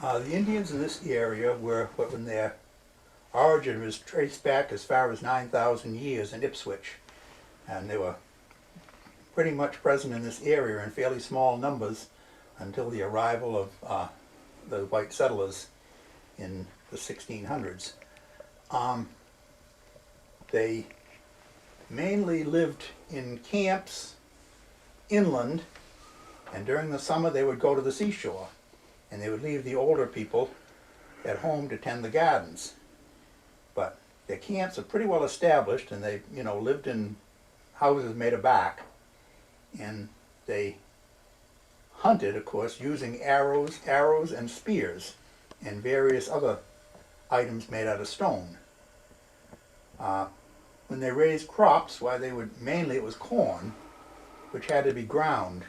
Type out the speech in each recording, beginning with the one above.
The Indians in this area were, when their origin was traced back as far as 9,000 years in Ipswich, and they were pretty much present in this area in fairly small numbers until the arrival of the white settlers in the 1600s. They mainly lived in camps inland, and during the summer they would go to the seashore, and they would leave the older people at home to tend the gardens. But their camps are pretty well established, and they, lived in houses made of bark, and they hunted, of course, using arrows and spears, and various other items made out of stone. When they raised crops, mainly it was corn, which had to be ground.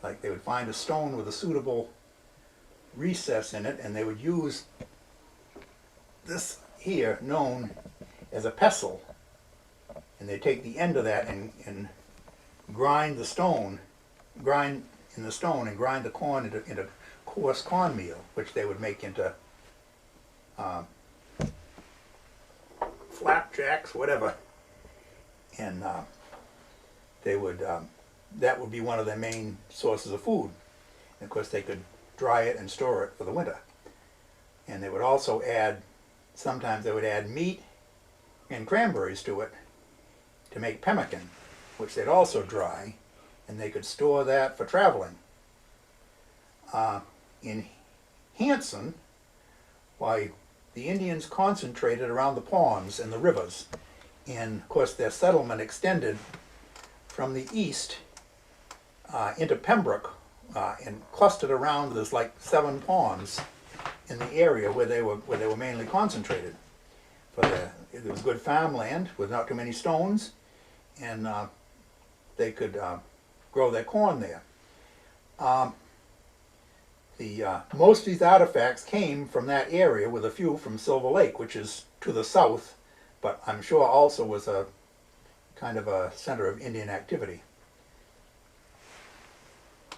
Like they would find a stone with a suitable recess in it, and they would use this here known as a pestle, and they take the end of that and grind in the stone and grind the corn into coarse cornmeal, which they would make into flapjacks, whatever, and they would that would be one of their main sources of food. And of course they could dry it and store it for the winter. And they would also sometimes they would add meat and cranberries to it to make pemmican, which they'd also dry, and they could store that for traveling. In Hanson, the Indians concentrated around the ponds and the rivers, and of course their settlement extended from the east into Pembroke and clustered around. There's like 7 ponds in the area where they were mainly concentrated. It was good farmland with not too many stones, and they could grow their corn there. Most of these artifacts came from that area, with a few from Silver Lake, which is to the south, but I'm sure also was a kind of a center of Indian activity.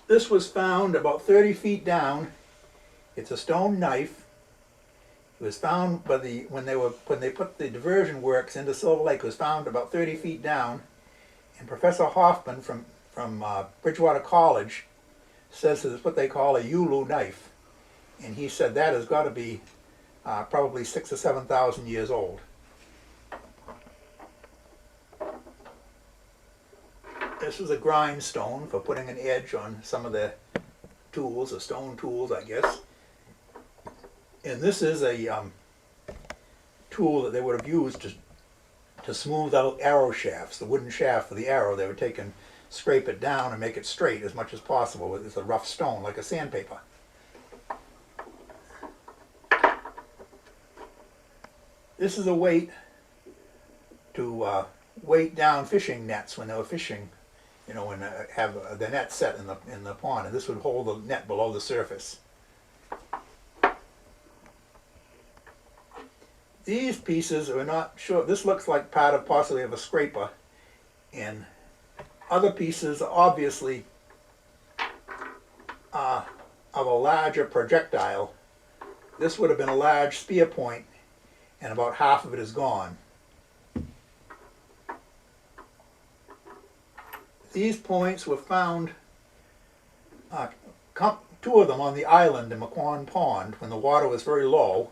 This was found about 30 feet down. It's a stone knife. It was found by when they put the diversion works into Silver Lake. It was found about 30 feet down, and Professor Hoffman from Bridgewater College says it's what they call a Yulu knife, and he said that has got to be probably 6,000 or 7,000 years old. This was a grindstone for putting an edge on some of the tools, or stone tools, I guess. And this is a tool that they would have used to smooth out arrow shafts, the wooden shaft for the arrow. They would take and scrape it down and make it straight as much as possible. It's a rough stone, like a sandpaper. This is a weight to weight down fishing nets when they were fishing, when have the net set in the pond, and this would hold the net below the surface. These pieces are not sure. This looks like part of possibly of a scraper, and other pieces are obviously of a larger projectile. This would have been a large spear point, and about half of it is gone. These points were found, 2 of them on the island in McQuon Pond when the water was very low,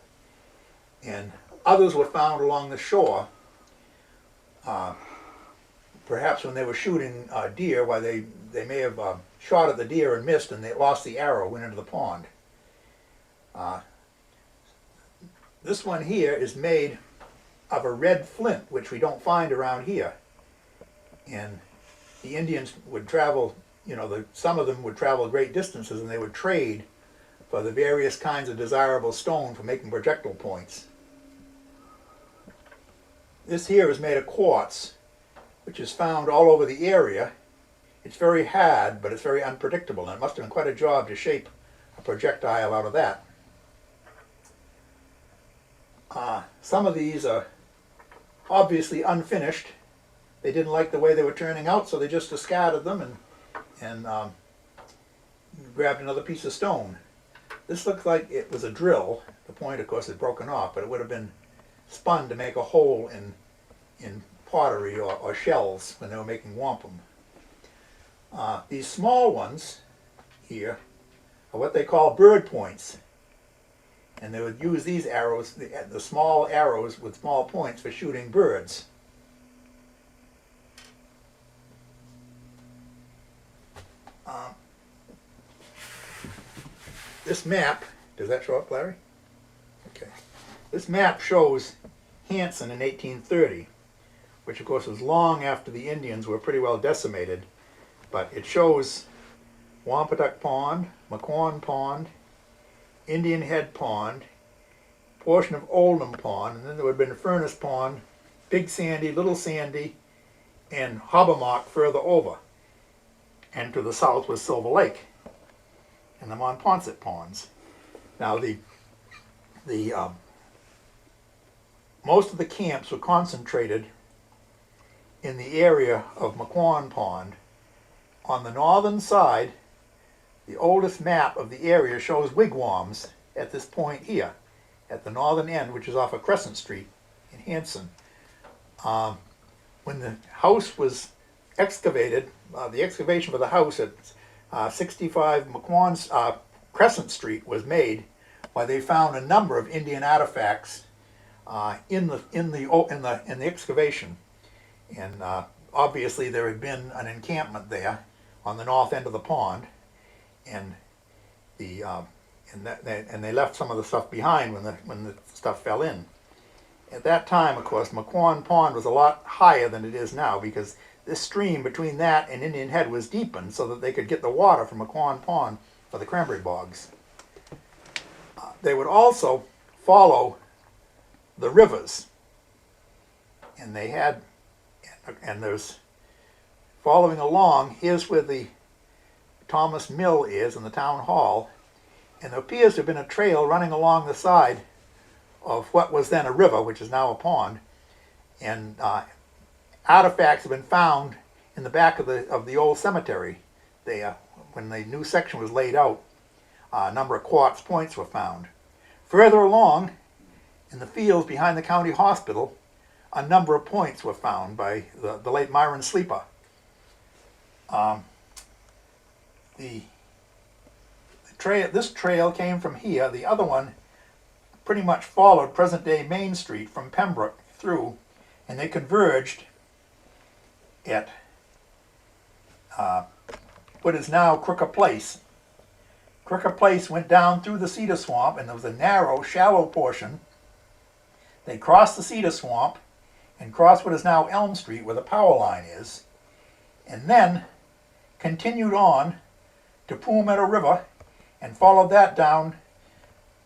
and others were found along the shore, perhaps when they were shooting deer, they may have shot at the deer and missed, and they lost the arrow, went into the pond. This one here is made of a red flint, which we don't find around here. And the Indians would travel, some of them would travel great distances, and they would trade for the various kinds of desirable stone for making projectile points. This here is made of quartz, which is found all over the area. It's very hard, but it's very unpredictable, and it must have been quite a job to shape a projectile out of that. Some of these are obviously unfinished. They didn't like the way they were turning out, so they just discarded them and grabbed another piece of stone. This looks like it was a drill. The point, of course, is broken off, but it would have been spun to make a hole in pottery or shells when they were making wampum. These small ones here are what they call bird points. And they would use these arrows, the small arrows with small points, for shooting birds. This map, does that show up, Larry? Okay. This map shows Hanson in 1830, which of course was long after the Indians were pretty well decimated, but it shows Wampatuck Pond, McQuon Pond, Indian Head Pond, portion of Oldham Pond, and then there would have been Furnace Pond, Big Sandy, Little Sandy, and Hobbamock further over. And to the south was Silver Lake and the Monpont Ponds. Now most of the camps were concentrated in the area of McQuon Pond. On the northern side, the oldest map of the area shows wigwams at this point here, at the northern end, which is off of Crescent Street in Hanson. When the house was excavated, the excavation for the house at 65 McQuon's Crescent Street was made, where they found a number of Indian artifacts in the excavation, and obviously there had been an encampment there on the north end of the pond, and they left some of the stuff behind when the stuff fell in. At that time, of course, McQuon Pond was a lot higher than it is now, because this stream between that and Indian Head was deepened so that they could get the water from McQuon Pond for the cranberry bogs. They would also follow the rivers, and there's following along. Here's where the Thomas Mill is in the town hall, and there appears to have been a trail running along the side of what was then a river, which is now a pond, and artifacts have been found in the back of the old cemetery there. When the new section was laid out, a number of quartz points were found. Further along, in the fields behind the county hospital, a number of points were found by the late Myron Sleeper. This trail came from here. The other one pretty much followed present-day Main Street from Pembroke through, and they converged at what is now Crooker Place. Crooker Place went down through the cedar swamp, and there was a narrow, shallow portion. They crossed the cedar swamp and crossed what is now Elm Street, where the power line is, and then continued on to Pool Meadow River and followed that down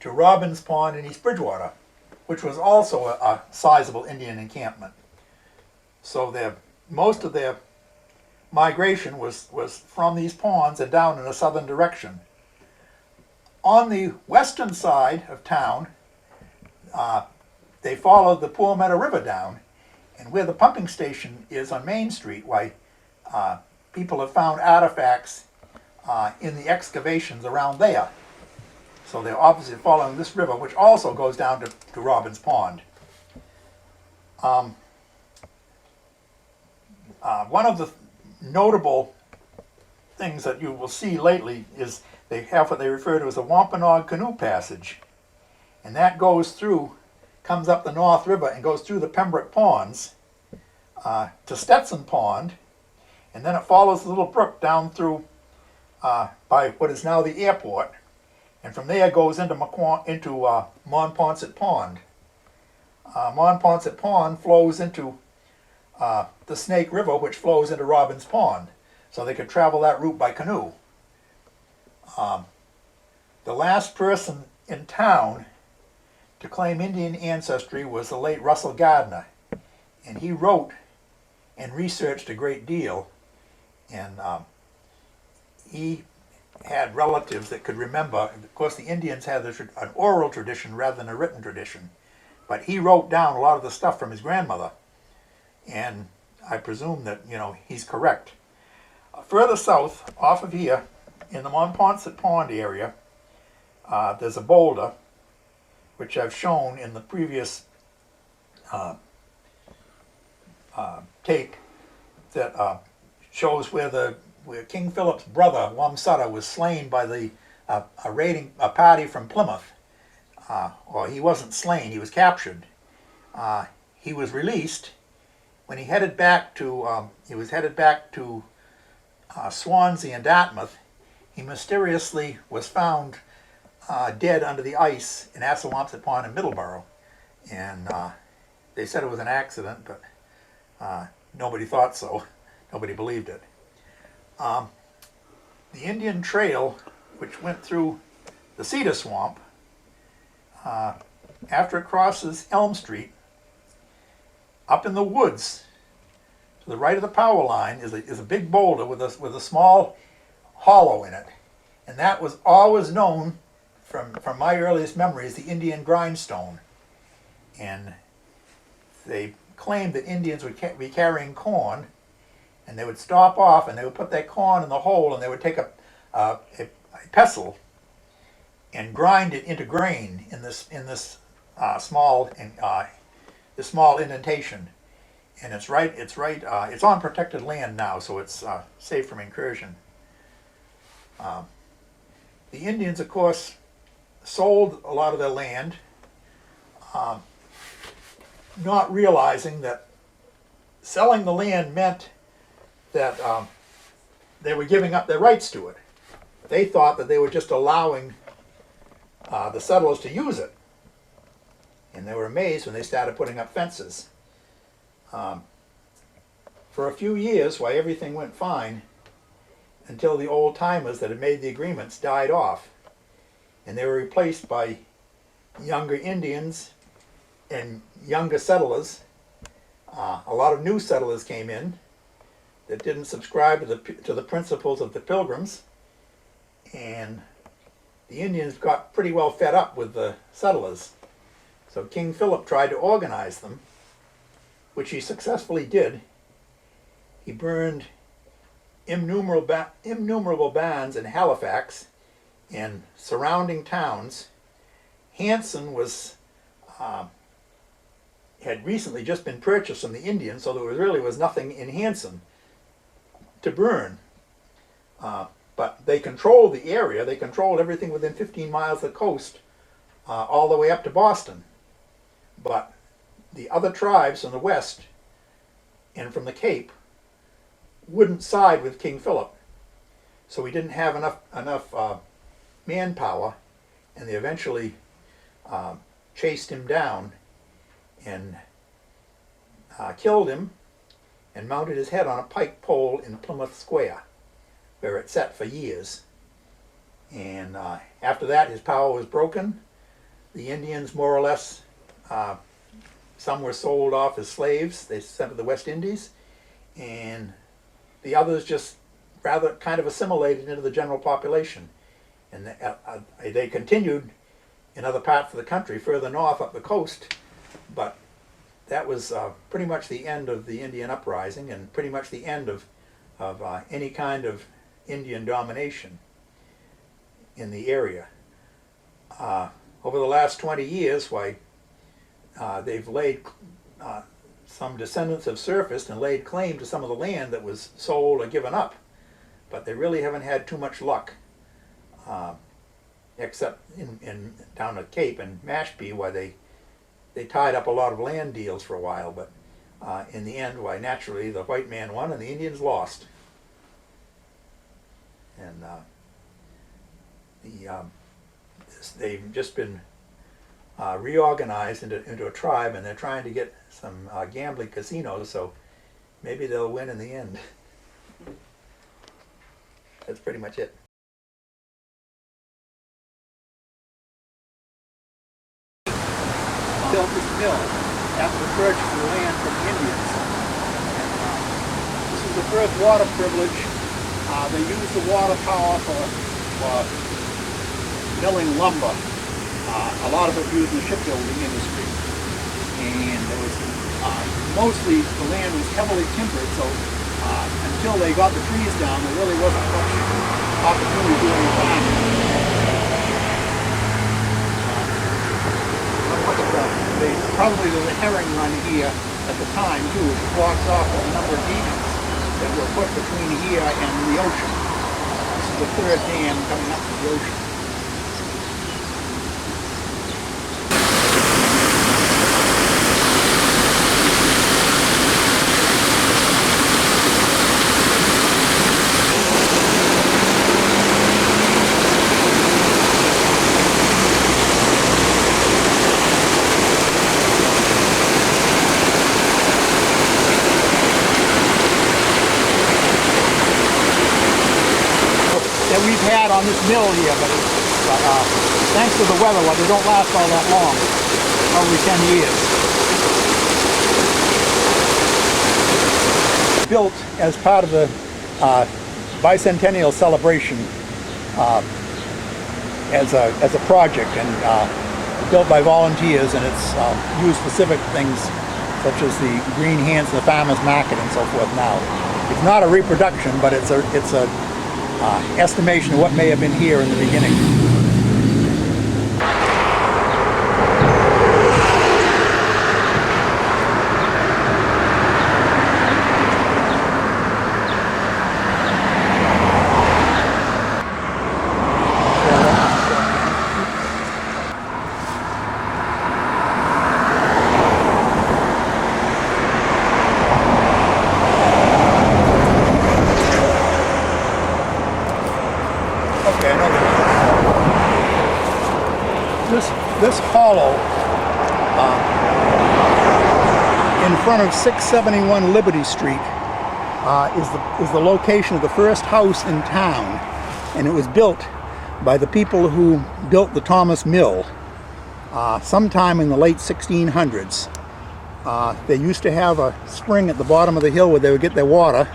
to Robbins Pond in East Bridgewater, which was also a sizable Indian encampment. So most of their migration was from these ponds and down in a southern direction. On the western side of town, they followed the Pool Meadow River down, and where the pumping station is on Main Street, why people have found artifacts in the excavations around there. So they're obviously following this river, which also goes down to Robbins Pond. One of the notable things that you will see lately is they have what they refer to as a Wampanoag Canoe Passage. And that comes up the North River and goes through the Pembroke Ponds to Stetson Pond, and then it follows the little brook down through by what is now the airport, and from there goes into Monpont Pond. Monpont Pond flows into the Snake River, which flows into Robbins Pond, so they could travel that route by canoe. The last person in town to claim Indian ancestry was the late Russell Gardner, and he wrote and researched a great deal, and he had relatives that could remember. Of course, the Indians had an oral tradition rather than a written tradition, but he wrote down a lot of the stuff from his grandmother, and I presume that he's correct. Further south, off of here, in the Monpont Pond area, there's a boulder, which I've shown in the previous tape, that shows where King Philip's brother Wamsutta was slain by a party from Plymouth. Or he wasn't slain; he was captured. He was released. When he headed back to Swansea and Dartmouth, he mysteriously was found dead under the ice in Assawampset Pond in Middleborough, and they said it was an accident, but nobody thought so. Nobody believed it. The Indian Trail, which went through the Cedar Swamp, after it crosses Elm Street, up in the woods, to the right of the power line, is a big boulder with a small hollow in it, and that was always known from my earliest memories, the Indian grindstone. And they claimed that Indians would be carrying corn, and they would stop off and they would put that corn in the hole, and they would take a pestle and grind it into grain in this small indentation. And it's on protected land now, so it's safe from incursion. The Indians, of course, sold a lot of their land, not realizing that selling the land meant that they were giving up their rights to it. They thought that they were just allowing the settlers to use it. And they were amazed when they started putting up fences. For a few years, while everything went fine, until the old timers that had made the agreements died off, and they were replaced by younger Indians and younger settlers. A lot of new settlers came in that didn't subscribe to the principles of the Pilgrims, and the Indians got pretty well fed up with the settlers. So King Philip tried to organize them, which he successfully did. He burned innumerable bands in Halifax and surrounding towns. Hanson had recently just been purchased from the Indians, so there really was nothing in Hanson to burn. But they controlled the area. They controlled everything within 15 miles of the coast, all the way up to Boston. But the other tribes from the west and from the Cape wouldn't side with King Philip. So he didn't have enough manpower, and they eventually chased him down and killed him and mounted his head on a pike pole in Plymouth Square, where it sat for years. And after that, his power was broken. The Indians, more or less, some were sold off as slaves. They sent to the West Indies, and the others just rather kind of assimilated into the general population. And they continued in other parts of the country, further north up the coast, but that was pretty much the end of the Indian uprising, and pretty much the end of any kind of Indian domination in the area. Over the last 20 years, they've laid, some descendants have surfaced and laid claim to some of the land that was sold or given up, but they really haven't had too much luck, except in down at Cape and Mashpee, where they tied up a lot of land deals for a while, but in the end, naturally, the white man won and the Indians lost. And they've just been reorganized into a tribe, and they're trying to get some gambling casinos, so maybe they'll win in the end. That's pretty much it. Built this mill after the purchase of the land from the Indians. This is the first water privilege. They used the water power for milling lumber. A lot of it used in the shipbuilding industry. And there was mostly the land was heavily timbered, so until they got the trees down, there really wasn't much opportunity to do any farming. Probably there was a herring run here at the time too, which blocks off a number of dams that were put between here and the ocean. This is the third dam coming up to the ocean. That we've had on this mill here, but thanks to the weather, they don't last all that long, only 10 years. Built as part of the bicentennial celebration as a project, and built by volunteers, and it's used for civic things such as the Green Hanson, the farmers market, and so forth. Now, it's not a reproduction, but it's a estimation of what may have been here in the beginning. This hollow in front of 671 Liberty Street is the location of the first house in town, and it was built by the people who built the Thomas Mill sometime in the late 1600s. They used to have a spring at the bottom of the hill where they would get their water,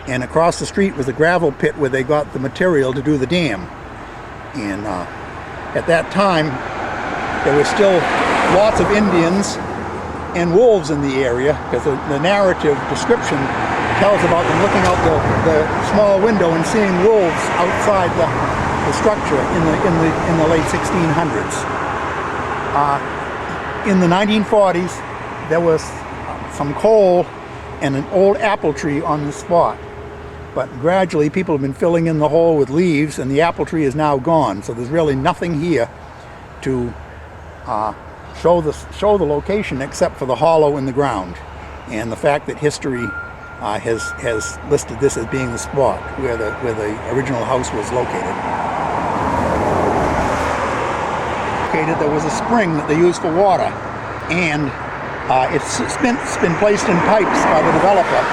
and across the street was a gravel pit where they got the material to do the dam. And at that time, there were still lots of Indians and wolves in the area, because the narrative description tells about them looking out the small window and seeing wolves outside the structure in the late 1600s. In the 1940s, there was some coal and an old apple tree on the spot, but gradually people have been filling in the hole with leaves, and the apple tree is now gone. So there's really nothing here to show the location except for the hollow in the ground, and the fact that history has listed this as being the spot where the original house was located. There was a spring that they used for water, and it's been placed in pipes by the developer,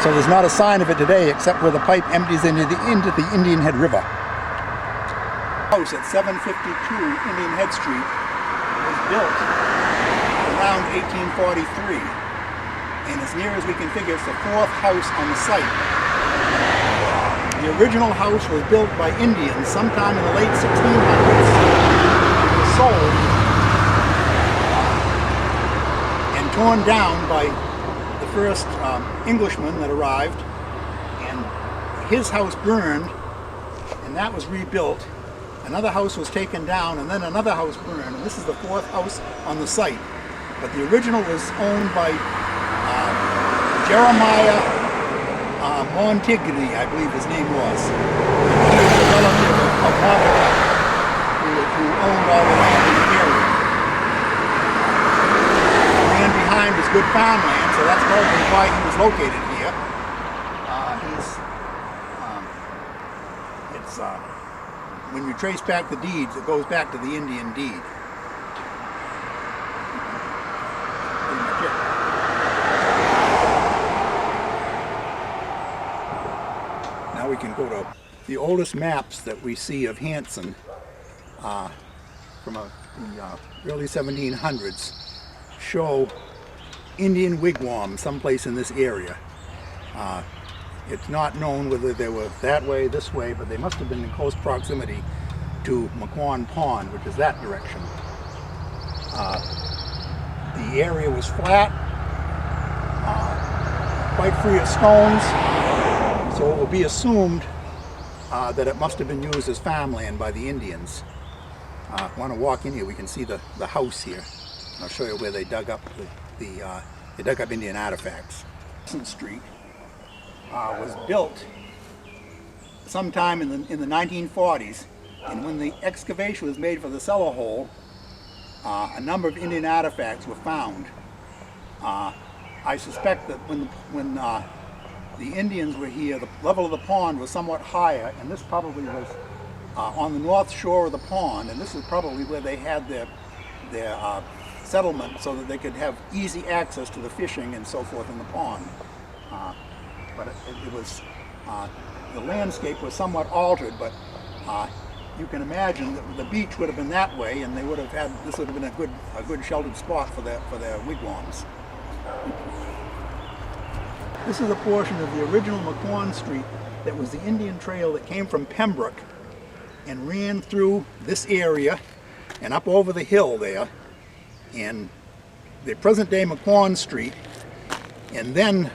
so there's not a sign of it today except where the pipe empties into the Indian Head River. House at 752 Indian Head Street was built around 1843, and as near as we can figure, it's the fourth house on the site. The original house was built by Indians sometime in the late 1600s. It was sold and torn down by the first Englishman that arrived, and his house burned, and that was rebuilt. Another house was taken down, and then another house burned, and this is the fourth house on the site. But the original was owned by Jeremiah Montigny, I believe his name was. He was a relative of Montigny, who owned all the land in the area. The land behind was good farmland, so that's probably why he was located here. When you trace back the deeds, it goes back to the Indian deed. Now we can go to the oldest maps that we see of Hanson from the early 1700s show Indian wigwams someplace in this area. It's not known whether they were that way, this way, but they must have been in close proximity to McQuon Pond, which is that direction. The area was flat, quite free of stones, so it will be assumed that it must have been used as farmland by the Indians. If you want to walk in here, we can see the house here. I'll show you where they dug up they dug up Indian artifacts. Hanson Street was built sometime in the 1940s, and when the excavation was made for the cellar hole, a number of Indian artifacts were found. I suspect that when the Indians were here, the level of the pond was somewhat higher, and this probably was on the north shore of the pond, and this is probably where they had their settlement so that they could have easy access to the fishing and so forth in the pond. But it was, the landscape was somewhat altered, but you can imagine that the beach would have been that way, and they would have had, this would have been a good sheltered spot for their wigwams. This is a portion of the original McQuon Street that was the Indian trail that came from Pembroke and ran through this area and up over the hill there, and the present-day McQuon Street, and then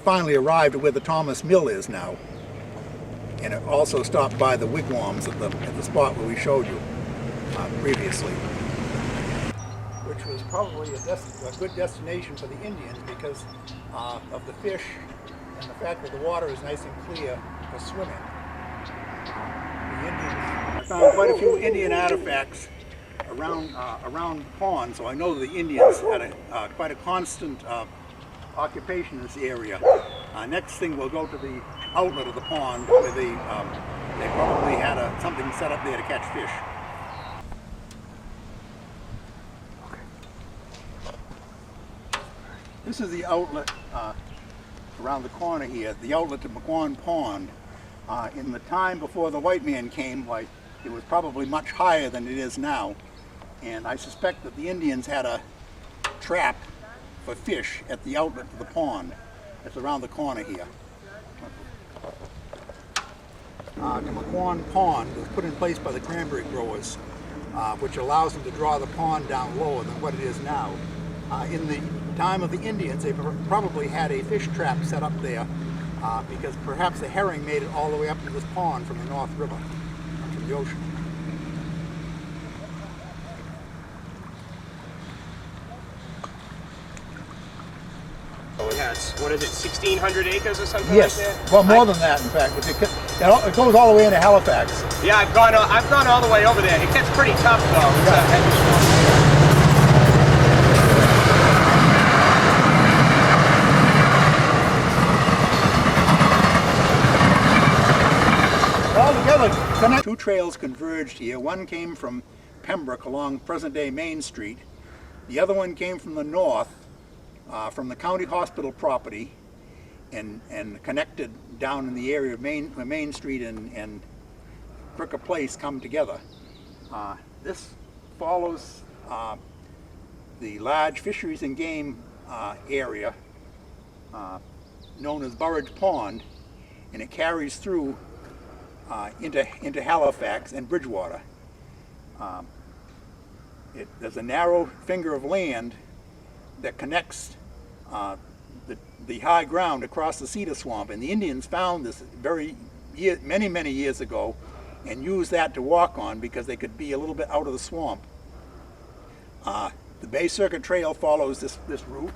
finally arrived at where the Thomas Mill is now. And it also stopped by the wigwams at the spot where we showed you previously, which was probably a good destination for the Indians because of the fish and the fact that the water is nice and clear for swimming. The Indians found quite a few Indian artifacts around the pond, so I know the Indians had quite a constant occupation in this area. Next thing, we'll go to the outlet of the pond where they probably had something set up there to catch fish. This is the outlet around the corner here, the outlet to McQuon Pond. In the time before the white man came, it was probably much higher than it is now. And I suspect that the Indians had a trap for fish at the outlet to the pond. It's around the corner here. The McQuon Pond was put in place by the cranberry growers, which allows them to draw the pond down lower than what it is now. In the time of the Indians, they probably had a fish trap set up there because perhaps the herring made it all the way up to this pond from the North River, to the ocean. It has, what is it, 1,600 acres or something yes. like that? Well, more than that, in fact. It goes all the way into Halifax. Yeah, I've gone all the way over there. It gets pretty tough, though. Altogether, two trails converged here. One came from Pembroke along present-day Main Street. The other one came from the north, from the county hospital property, and connected down in the area of where Main Street and Cricker Place come together. This follows the large fisheries and game area known as Burridge Pond, and it carries through into Halifax and Bridgewater. There's a narrow finger of land that connects the high ground across the cedar swamp, and the Indians found this many years ago and used that to walk on because they could be a little bit out of the swamp. The Bay Circuit Trail follows this route,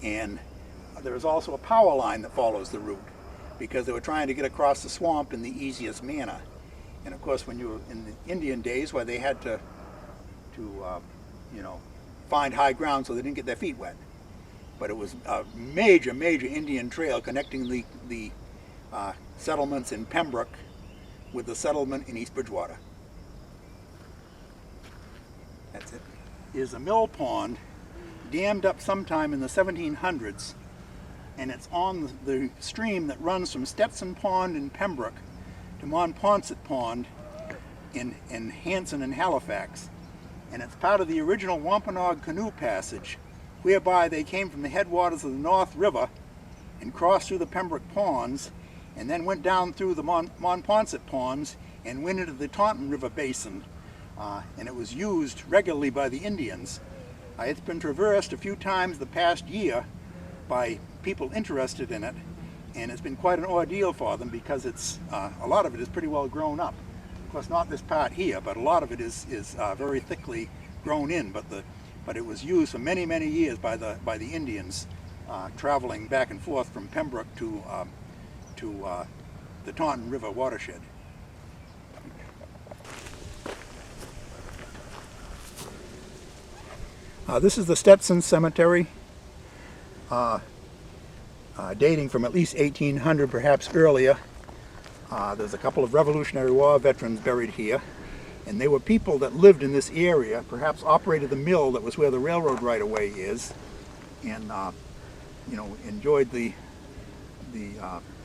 and there is also a power line that follows the route because they were trying to get across the swamp in the easiest manner. And of course, when you were in the Indian days, where they had to find high ground so they didn't get their feet wet. But it was a major Indian trail connecting the settlements in Pembroke with the settlement in East Bridgewater. That's it. Is a mill pond dammed up sometime in the 1700s, and it's on the stream that runs from Stetson Pond in Pembroke to Monponsett Pond in Hanson and Halifax. And it's part of the original Wampanoag canoe passage, whereby they came from the headwaters of the North River and crossed through the Pembroke Ponds, and then went down through the Monponsett Ponds and went into the Taunton River Basin. And it was used regularly by the Indians. It's been traversed a few times the past year by people interested in it, and it's been quite an ordeal for them because a lot of it is pretty well grown up. Of course, not this part here, but a lot of it is very thickly grown in. But the but it was used for many, many years by the Indians traveling back and forth from Pembroke to the Taunton River watershed. This is the Stetson Cemetery, dating from at least 1800, perhaps earlier. There's a couple of Revolutionary War veterans buried here, and they were people that lived in this area, perhaps operated the mill that was where the railroad right-of-way is, and enjoyed the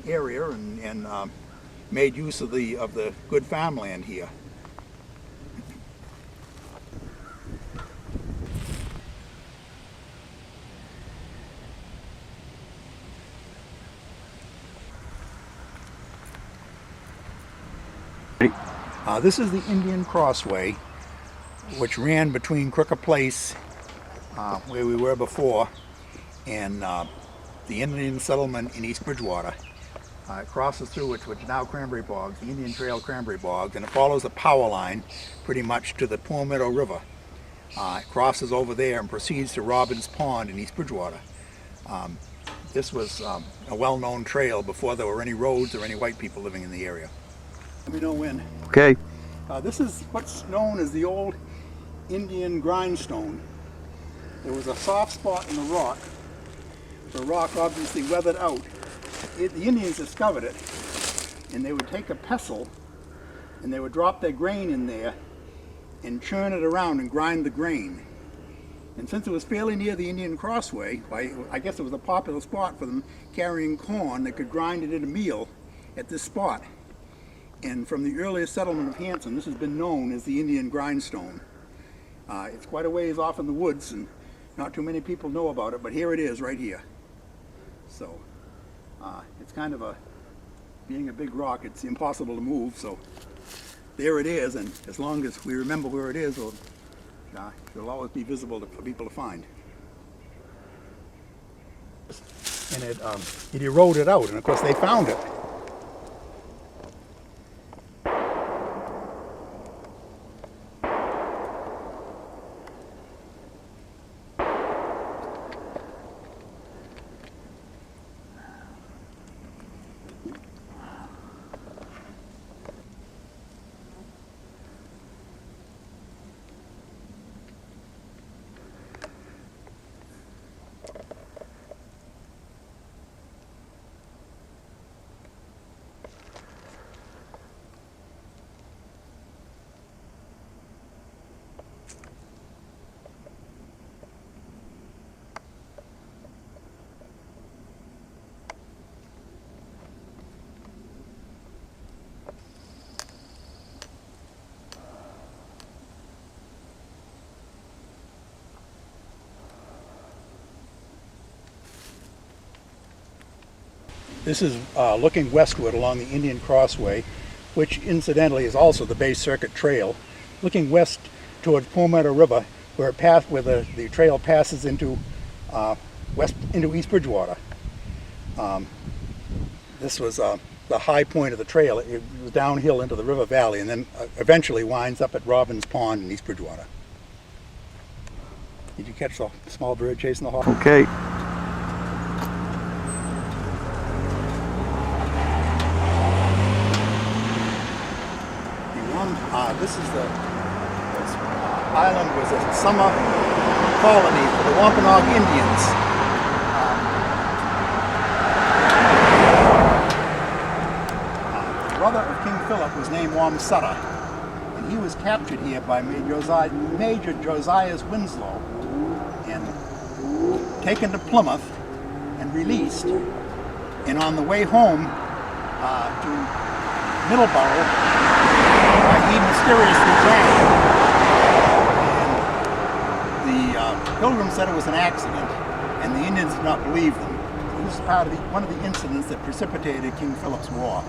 area and made use of the good farmland here. This is the Indian Crossway, which ran between Crooked Place, where we were before, and the Indian settlement in East Bridgewater. It crosses through which is now Cranberry Bogs, the Indian Trail Cranberry Bogs, and it follows a power line pretty much to the Poor Meadow River. It crosses over there and proceeds to Robbins Pond in East Bridgewater. This was a well-known trail before there were any roads or any white people living in the area. Let me know when. Okay. This is what's known as the old Indian grindstone. There was a soft spot in the rock. The rock obviously weathered out. The Indians discovered it, and they would take a pestle and they would drop their grain in there and churn it around and grind the grain. And since it was fairly near the Indian Crossway, I guess it was a popular spot for them carrying corn, they could grind it into meal at this spot. And from the earliest settlement of Hanson, this has been known as the Indian grindstone. It's quite a ways off in the woods, and not too many people know about it, but here it is, right here. So, it's kind of being a big rock, it's impossible to move, so there it is, and as long as we remember where it is, it'll always be visible for people to find. And it eroded out, and of course they found it. This is looking westward along the Indian Crossway, which incidentally is also the Bay Circuit Trail, looking west towards Poor Meadow River, where the trail passes into East Bridgewater. This was the high point of the trail. It was downhill into the river valley, and then eventually winds up at Robbins Pond in East Bridgewater. Did you catch the small bird chasing the hawk? Okay. This island was a summer colony for the Wampanoag Indians. The brother of King Philip was named Wamsutta, and he was captured here by Major Josiah Winslow and taken to Plymouth and released. And on the way home to Middleborough, he mysteriously drowned, and the pilgrims said it was an accident, and the Indians did not believe them. This is one of the incidents that precipitated King Philip's War.